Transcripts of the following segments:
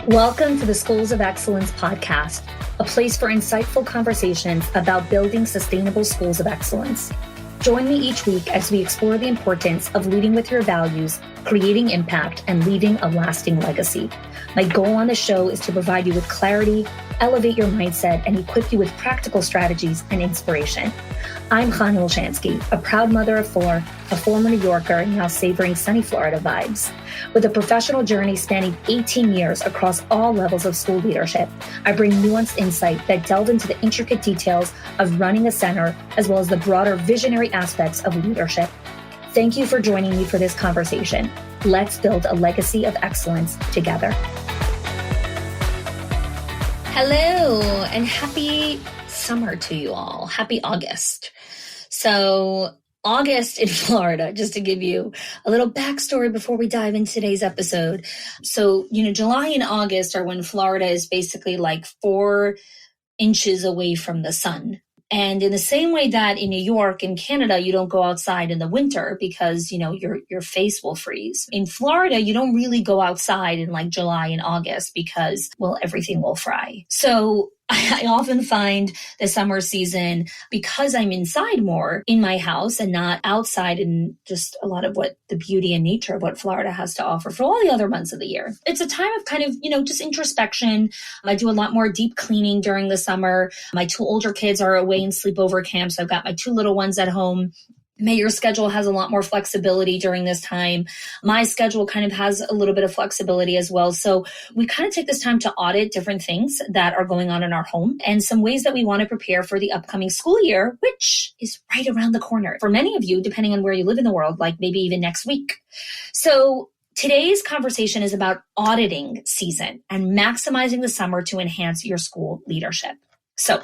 Welcome to the Schools of Excellence podcast, a place for insightful conversations about building sustainable schools of excellence. Join me each week as we explore the importance of leading with your values, creating impact, and leaving a lasting legacy. My goal on the show is to provide you with clarity, elevate your mindset, and equip you with practical strategies and inspiration. I'm Chana Olshansky, a proud mother of four, a former New Yorker, now savoring sunny Florida vibes. With a professional journey spanning 18 years across all levels of school leadership, I bring nuanced insight that delve into the intricate details of running a center, as well as the broader visionary aspects of leadership. Thank you for joining me for this conversation. Let's build a legacy of excellence together. Hello, and happy summer to you all. Happy August. So August in Florida, just to give you a little backstory before we dive into today's episode. So, July and August are when Florida is basically like 4 inches away from the sun. And in the same way that in New York and Canada, you don't go outside in the winter because, your face will freeze. In Florida, you don't really go outside in like July and August because, everything will fry. So I often find the summer season, because I'm inside more in my house and not outside in just a lot of what the beauty and nature of what Florida has to offer for all the other months of the year. It's a time of kind of, just introspection. I do a lot more deep cleaning during the summer. My 2 older kids are away in sleepover camp, so I've got my 2 little ones at home. Mayor's schedule has a lot more flexibility during this time. My schedule kind of has a little bit of flexibility as well. So we kind of take this time to audit different things that are going on in our home and some ways that we want to prepare for the upcoming school year, which is right around the corner for many of you, depending on where you live in the world, like maybe even next week. So today's conversation is about auditing season and maximizing the summer to enhance your school leadership. So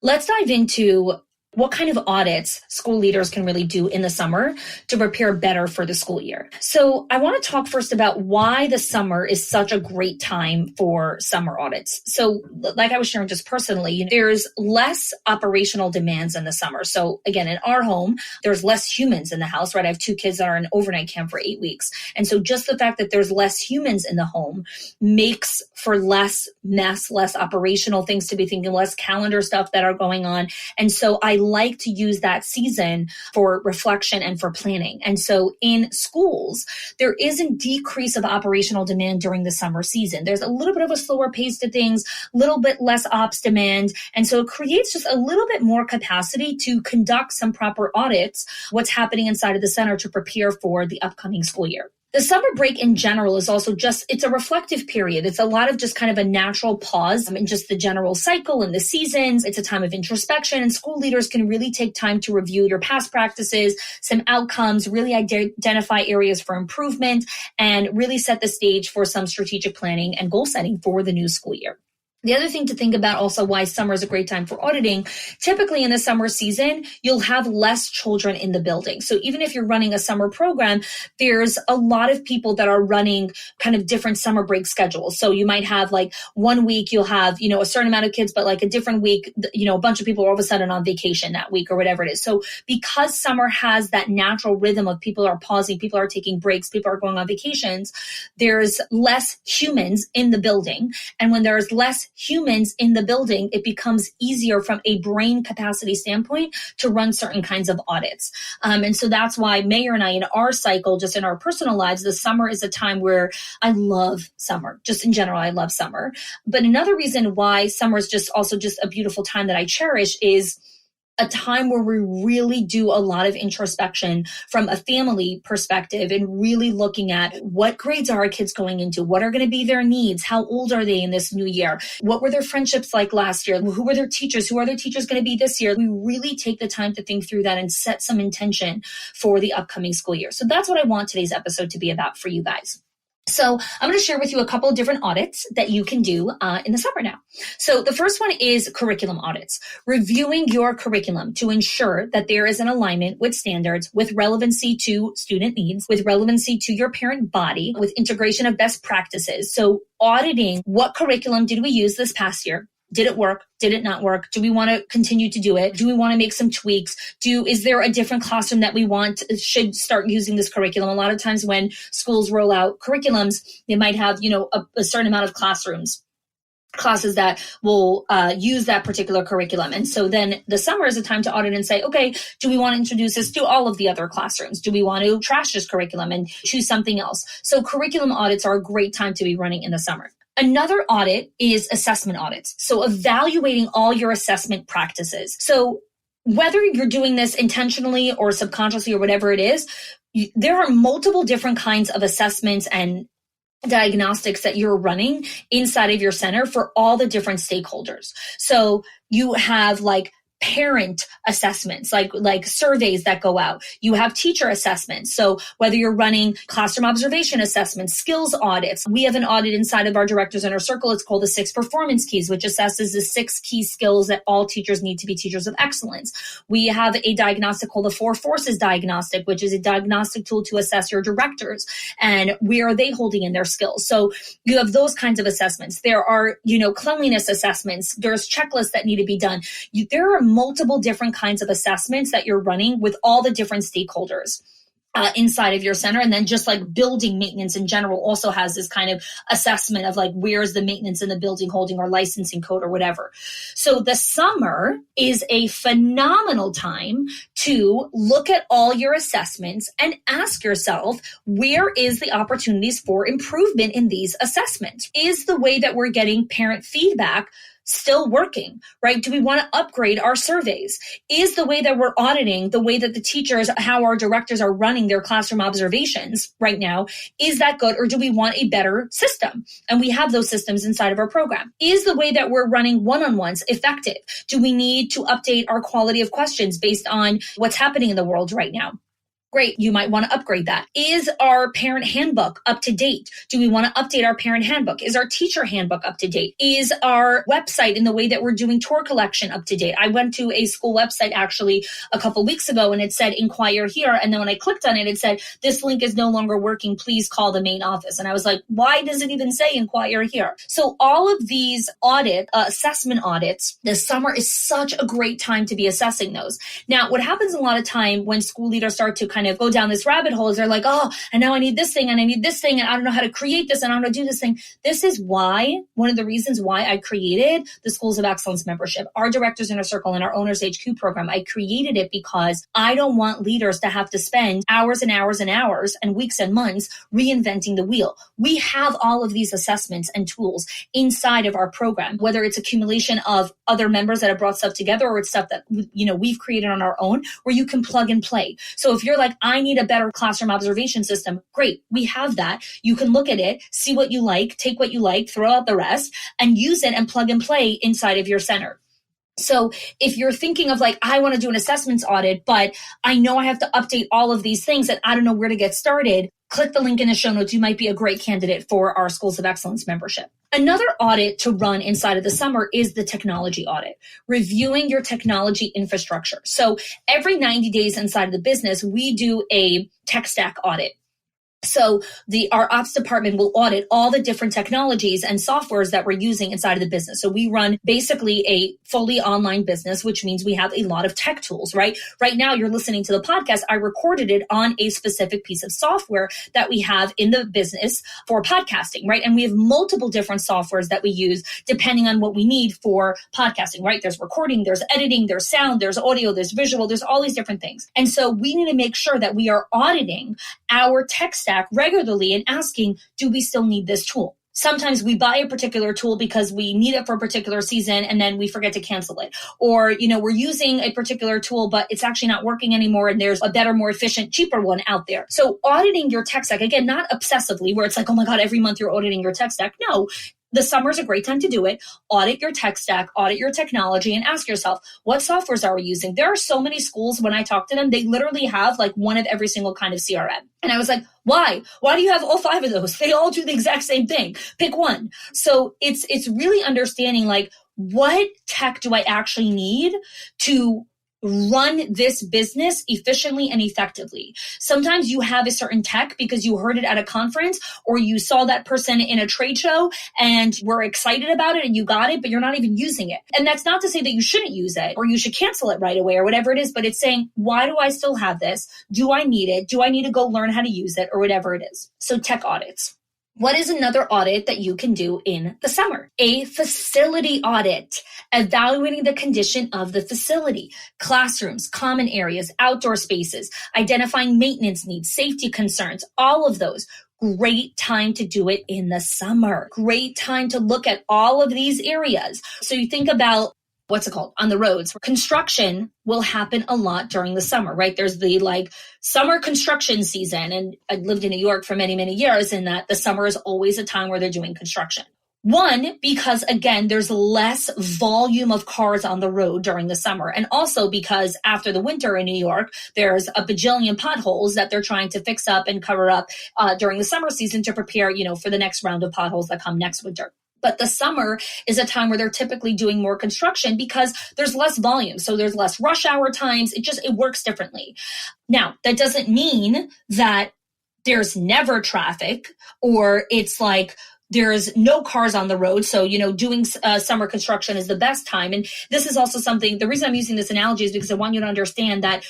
let's dive into what kind of audits school leaders can really do in the summer to prepare better for the school year. So I want to talk first about why the summer is such a great time for summer audits. So like I was sharing just personally, there's less operational demands in the summer. So again, in our home, there's less humans in the house, right? I have 2 kids that are in overnight camp for 8 weeks. And so just the fact that there's less humans in the home makes for less mess, less operational things to be thinking, less calendar stuff that are going on. And so I like to use that season for reflection and for planning. And so in schools, there is a decrease of operational demand during the summer season. There's a little bit of a slower pace to things, a little bit less ops demand. And so it creates just a little bit more capacity to conduct some proper audits, what's happening inside of the center to prepare for the upcoming school year. The summer break in general is also it's a reflective period. It's a lot of just kind of a natural pause in just the general cycle and the seasons. It's a time of introspection, and school leaders can really take time to review your past practices, some outcomes, really identify areas for improvement, and really set the stage for some strategic planning and goal setting for the new school year. The other thing to think about also why summer is a great time for auditing, typically in the summer season, you'll have less children in the building. So even if you're running a summer program, there's a lot of people that are running kind of different summer break schedules. So you might have like 1 week, you'll have, a certain amount of kids, but like a different week, a bunch of people are all of a sudden on vacation that week or whatever it is. So because summer has that natural rhythm of people are pausing, people are taking breaks, people are going on vacations, there's less humans in the building. And when there's less humans in the building, it becomes easier from a brain capacity standpoint to run certain kinds of audits. And so that's why Mayor and I, in our cycle, just in our personal lives, the summer is a time where I love summer. Just in general, I love summer. But another reason why summer is just a beautiful time that I cherish is a time where we really do a lot of introspection from a family perspective and really looking at what grades are our kids going into, what are going to be their needs, how old are they in this new year, what were their friendships like last year, who were their teachers, who are their teachers going to be this year. We really take the time to think through that and set some intention for the upcoming school year. So that's what I want today's episode to be about for you guys. So I'm going to share with you a couple of different audits that you can do in the summer now. So the first one is curriculum audits, reviewing your curriculum to ensure that there is an alignment with standards, with relevancy to student needs, with relevancy to your parent body, with integration of best practices. So auditing what curriculum did we use this past year? Did it work? Did it not work? Do we want to continue to do it? Do we want to make some tweaks? Is there a different classroom that we should start using this curriculum? A lot of times when schools roll out curriculums, they might have, a certain amount of classes that will use that particular curriculum. And so then the summer is a time to audit and say, okay, do we want to introduce this to all of the other classrooms? Do we want to trash this curriculum and choose something else? So curriculum audits are a great time to be running in the summer. Another audit is assessment audits. So evaluating all your assessment practices. So whether you're doing this intentionally or subconsciously or whatever it is, there are multiple different kinds of assessments and diagnostics that you're running inside of your center for all the different stakeholders. So you have like parent assessments, like surveys that go out. You have teacher assessments. So whether you're running classroom observation assessments, skills audits, we have an audit inside of our Directors Inner Circle. It's called the 6 Performance Keys, which assesses the 6 key skills that all teachers need to be teachers of excellence. We have a diagnostic called the 4 Forces Diagnostic, which is a diagnostic tool to assess your directors and where are they holding in their skills. So you have those kinds of assessments. There are, cleanliness assessments. There's checklists that need to be done. There are multiple different kinds of assessments that you're running with all the different stakeholders inside of your center. And then just like building maintenance in general also has this kind of assessment of like, where's the maintenance in the building holding or licensing code or whatever. So the summer is a phenomenal time to look at all your assessments and ask yourself, where is the opportunities for improvement in these assessments? Is the way that we're getting parent feedback still working, right? Do we want to upgrade our surveys? Is the way that we're auditing, the way that the teachers, how our directors are running their classroom observations right now, is that good? Or do we want a better system? And we have those systems inside of our program. Is the way that we're running one-on-ones effective? Do we need to update our quality of questions based on what's happening in the world right now? Great. You might want to upgrade that. Is our parent handbook up to date? Do we want to update our parent handbook? Is our teacher handbook up to date? Is our website in the way that we're doing tour collection up to date? I went to a school website actually a couple weeks ago and it said inquire here. And then when I clicked on it, it said this link is no longer working. Please call the main office. And I was like, why does it even say inquire here? So all of these assessment audits, the summer is such a great time to be assessing those. Now, what happens a lot of time when school leaders start to kind of go down this rabbit hole is they're like, oh, and now I need this thing and I need this thing and I don't know how to create this and I don't know how to do this thing. This is why, one of the reasons why I created the Schools of Excellence membership, our Directors Inner Circle and our Owners HQ program. I created it because I don't want leaders to have to spend hours and hours and hours and weeks and months reinventing the wheel. We have all of these assessments and tools inside of our program, whether it's accumulation of other members that have brought stuff together or it's stuff that, we've created on our own where you can plug and play. So if you're like, I need a better classroom observation system. Great. We have that. You can look at it, see what you like, take what you like, throw out the rest, and use it and plug and play inside of your center. So if you're thinking of like, I want to do an assessments audit, but I know I have to update all of these things and I don't know where to get started, click the link in the show notes. You might be a great candidate for our Schools of Excellence membership. Another audit to run inside of the summer is the technology audit, reviewing your technology infrastructure. So every 90 days inside of the business, we do a tech stack audit. So our ops department will audit all the different technologies and softwares that we're using inside of the business. So we run basically a fully online business, which means we have a lot of tech tools, right? Right now you're listening to the podcast. I recorded it on a specific piece of software that we have in the business for podcasting, right? And we have multiple different softwares that we use depending on what we need for podcasting, right? There's recording, there's editing, there's sound, there's audio, there's visual, there's all these different things. And so we need to make sure that we are auditing our tech stack regularly and asking, do we still need this tool? Sometimes we buy a particular tool because we need it for a particular season and then we forget to cancel it. Or, we're using a particular tool, but it's actually not working anymore and there's a better, more efficient, cheaper one out there. So auditing your tech stack, again, not obsessively where it's like, oh my God, every month you're auditing your tech stack. No. The summer's a great time to do it. Audit your tech stack, audit your technology, and ask yourself, what softwares are we using? There are so many schools, when I talk to them, they literally have like one of every single kind of CRM. And I was like, why? Why do you have all 5 of those? They all do the exact same thing. Pick one. So it's really understanding like, what tech do I actually need to run this business efficiently and effectively. Sometimes you have a certain tech because you heard it at a conference or you saw that person in a trade show and were excited about it and you got it, but you're not even using it. And that's not to say that you shouldn't use it or you should cancel it right away or whatever it is, but it's saying, why do I still have this? Do I need it? Do I need to go learn how to use it or whatever it is? So tech audits. What is another audit that you can do in the summer? A facility audit, evaluating the condition of the facility, classrooms, common areas, outdoor spaces, identifying maintenance needs, safety concerns, all of those. Great time to do it in the summer. Great time to look at all of these areas. So you think about what's it called? On the roads. Construction will happen a lot during the summer, right? There's the summer construction season. And I lived in New York for many, many years, and that the summer is always a time where they're doing construction. One, because again, there's less volume of cars on the road during the summer. And also because after the winter in New York, there's a bajillion potholes that they're trying to fix up and cover up during the summer season to prepare, for the next round of potholes that come next winter. But the summer is a time where they're typically doing more construction because there's less volume. So there's less rush hour times. It works differently. Now, that doesn't mean that there's never traffic or it's like there's no cars on the road. So, doing summer construction is the best time. And this is also something, the reason I'm using this analogy is because I want you to understand that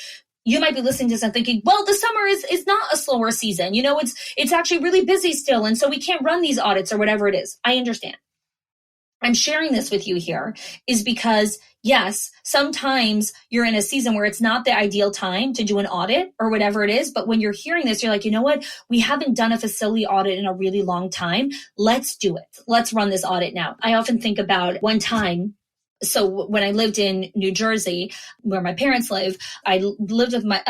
you might be listening to this and thinking, well, the summer is not a slower season. It's actually really busy still. And so we can't run these audits or whatever it is. I understand. I'm sharing this with you here is because, yes, sometimes you're in a season where it's not the ideal time to do an audit or whatever it is. But when you're hearing this, you're like, you know what? We haven't done a facility audit in a really long time. Let's do it. Let's run this audit now. I often think about one time. So when I lived in New Jersey, where my parents live, I lived with my,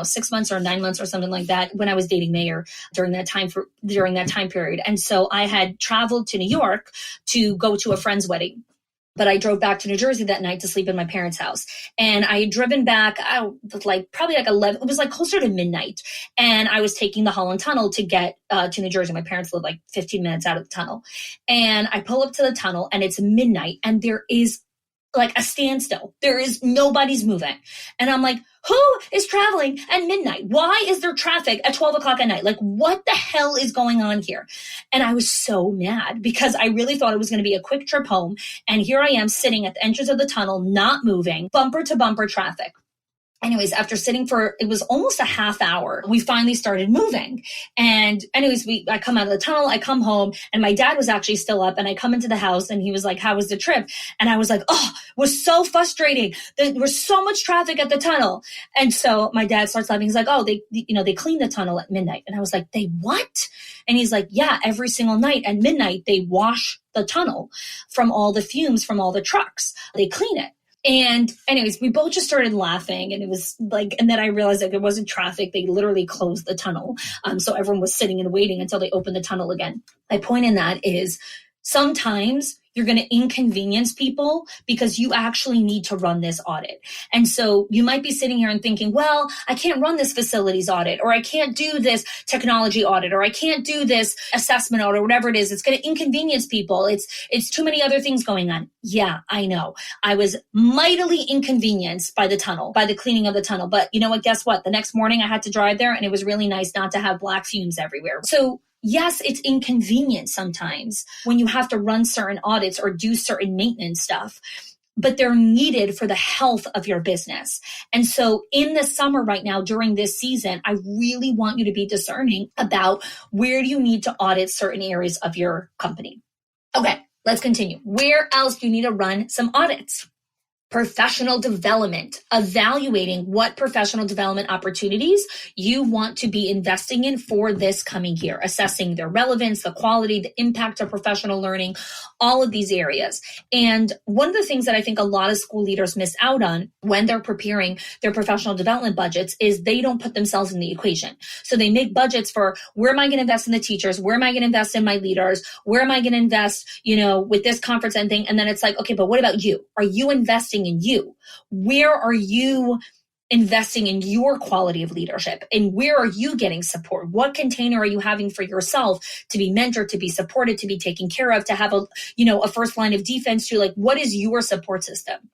6 months or 9 months or something like that when I was dating Mayor during that time period. And so I had traveled to New York to go to a friend's wedding. But I drove back to New Jersey that night to sleep in my parents' house. And I had driven back, probably 11, it was closer to midnight. And I was taking the Holland Tunnel to get to New Jersey. My parents live 15 minutes out of the tunnel. And I pull up to the tunnel and it's midnight and there is a standstill. Nobody's moving. And I'm like, who is traveling at midnight? Why is there traffic at 12 o'clock at night? What the hell is going on here? And I was so mad because I really thought it was going to be a quick trip home. And here I am sitting at the entrance of the tunnel, not moving, bumper to bumper traffic. Anyways, after sitting it was almost a half hour, we finally started moving. And anyways, I come out of the tunnel, I come home, and my dad was actually still up, and I come into the house, and he was like, how was the trip? And I was like, oh, it was so frustrating. There was so much traffic at the tunnel. And so my dad starts laughing. He's like, oh, they clean the tunnel at midnight. And I was like, they what? And he's like, yeah, every single night at midnight, they wash the tunnel from all the fumes from all the trucks. They clean it. And anyways, we both just started laughing and it was and then I realized that there wasn't traffic. They literally closed the tunnel. So everyone was sitting and waiting until they opened the tunnel again. My point in that is sometimes you're going to inconvenience people because you actually need to run this audit. And so you might be sitting here and thinking, well, I can't run this facilities audit, or I can't do this technology audit, or I can't do this assessment audit, or whatever it is. It's going to inconvenience people. It's too many other things going on. Yeah, I know. I was mightily inconvenienced by the cleaning of the tunnel. But you know what? Guess what? The next morning I had to drive there and it was really nice not to have black fumes everywhere. So yes, it's inconvenient sometimes when you have to run certain audits or do certain maintenance stuff, but they're needed for the health of your business. And so in the summer right now, during this season, I really want you to be discerning about where do you need to audit certain areas of your company. Okay, let's continue. Where else do you need to run some audits? Professional development, evaluating what professional development opportunities you want to be investing in for this coming year, assessing their relevance, the quality, the impact of professional learning, all of these areas. And one of the things that I think a lot of school leaders miss out on when they're preparing their professional development budgets is they don't put themselves in the equation. So they make budgets for where am I going to invest in the teachers? Where am I going to invest in my leaders? Where am I going to invest, with this conference and thing? And then it's like, okay, but what about you? Are you investing in you? Where are you investing in your quality of leadership? And where are you getting support? What container are you having for yourself to be mentored, to be supported, to be taken care of, to have a first line of defense to? What is your support system?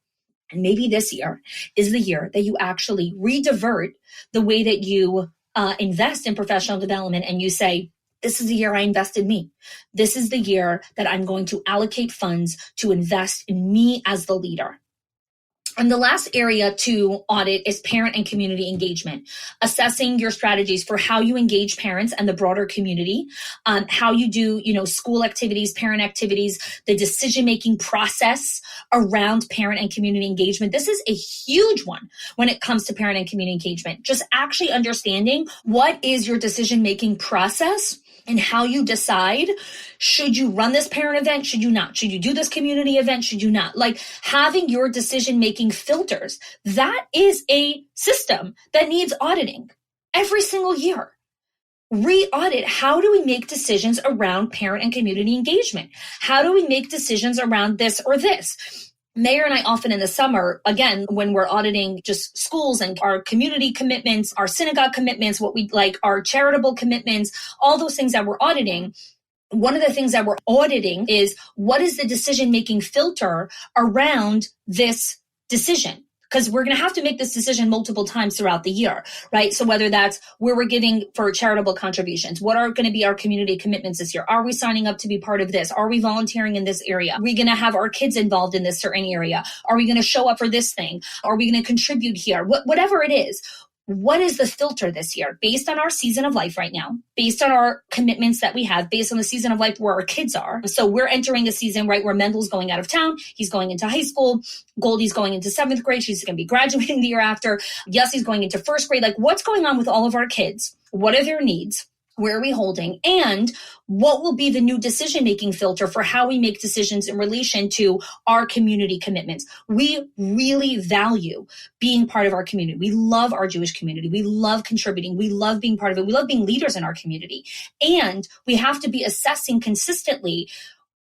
And maybe this year is the year that you actually redivert the way that you invest in professional development, and you say, this is the year I invested me. This is the year that I'm going to allocate funds to invest in me as the leader. And the last area to audit is parent and community engagement, assessing your strategies for how you engage parents and the broader community, how you do, school activities, parent activities, the decision-making process around parent and community engagement. This is a huge one when it comes to parent and community engagement. Just actually understanding what is your decision-making process and how you decide, should you run this parent event? Should you not? Should you do this community event? Should you not? Like having your decision-making filters, that is a system that needs auditing every single year. Re-audit, how do we make decisions around parent and community engagement? How do we make decisions around this or this? Mayor and I often in the summer, again, when we're auditing just schools and our community commitments, our synagogue commitments, what we like, our charitable commitments, all those things that we're auditing, one of the things that we're auditing is what is the decision-making filter around this decision? Because we're going to have to make this decision multiple times throughout the year, right? So whether that's where we're giving for charitable contributions, what are going to be our community commitments this year? Are we signing up to be part of this? Are we volunteering in this area? Are we going to have our kids involved in this certain area? Are we going to show up for this thing? Are we going to contribute here? Whatever it is. What is the filter this year based on our season of life right now, based on our commitments that we have, based on the season of life where our kids are? So we're entering a season, right, where Mendel's going out of town. He's going into high school. Goldie's going into 7th grade. She's going to be graduating the year after. Yussie's going into 1st grade. Like, what's going on with all of our kids? What are their needs? Where are we holding? And what will be the new decision-making filter for how we make decisions in relation to our community commitments? We really value being part of our community. We love our Jewish community. We love contributing. We love being part of it. We love being leaders in our community. And we have to be assessing consistently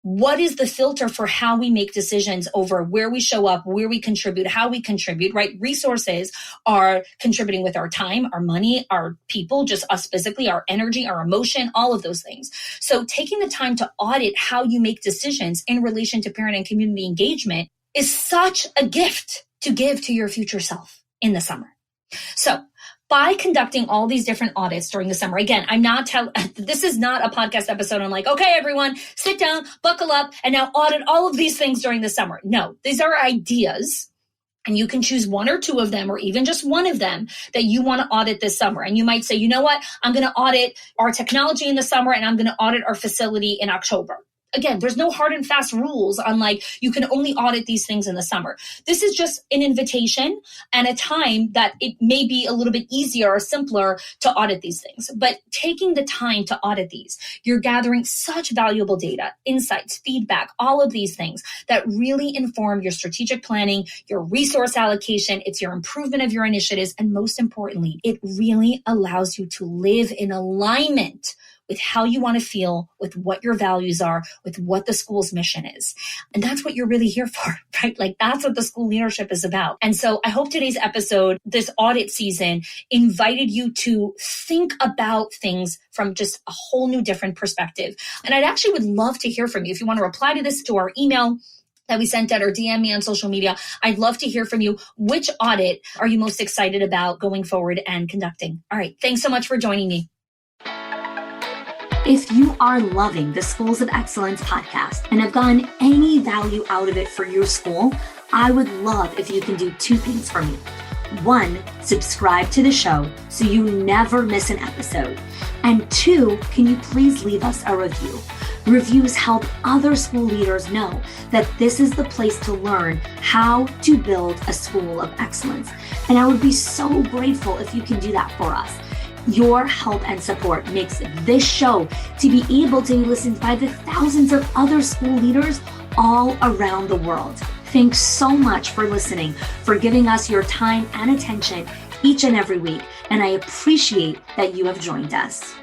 what is the filter for how we make decisions over where we show up, where we contribute, how we contribute, right? Resources are contributing with our time, our money, our people, just us physically, our energy, our emotion, all of those things. So taking the time to audit how you make decisions in relation to parent and community engagement is such a gift to give to your future self in the summer. So by conducting all these different audits during the summer, again, this is not a podcast episode. I'm like, okay, everyone, sit down, buckle up, and now audit all of these things during the summer. No, these are ideas, and you can choose one or two of them, or even just one of them that you want to audit this summer. And you might say, you know what, I'm going to audit our technology in the summer, and I'm going to audit our facility in October. Again, there's no hard and fast rules on like, you can only audit these things in the summer. This is just an invitation and a time that it may be a little bit easier or simpler to audit these things. But taking the time to audit these, you're gathering such valuable data, insights, feedback, all of these things that really inform your strategic planning, your resource allocation, it's your improvement of your initiatives, and most importantly, it really allows you to live in alignment with how you want to feel, with what your values are, with what the school's mission is. And that's what you're really here for, right? Like that's what the school leadership is about. And so I hope today's episode, this audit season, invited you to think about things from just a whole new different perspective. And I'd actually would love to hear from you. If you want to reply to this to our email that we sent out, or DM me on social media, I'd love to hear from you. Which audit are you most excited about going forward and conducting? All right. Thanks so much for joining me. If you are loving the Schools of Excellence podcast and have gotten any value out of it for your school, I would love if you can do two things for me. One, subscribe to the show so you never miss an episode. And two, can you please leave us a review? Reviews help other school leaders know that this is the place to learn how to build a school of excellence. And I would be so grateful if you can do that for us. Your help and support makes this show to be able to be listened by the thousands of other school leaders all around the world. Thanks so much for listening, for giving us your time and attention each and every week, and I appreciate that you have joined us.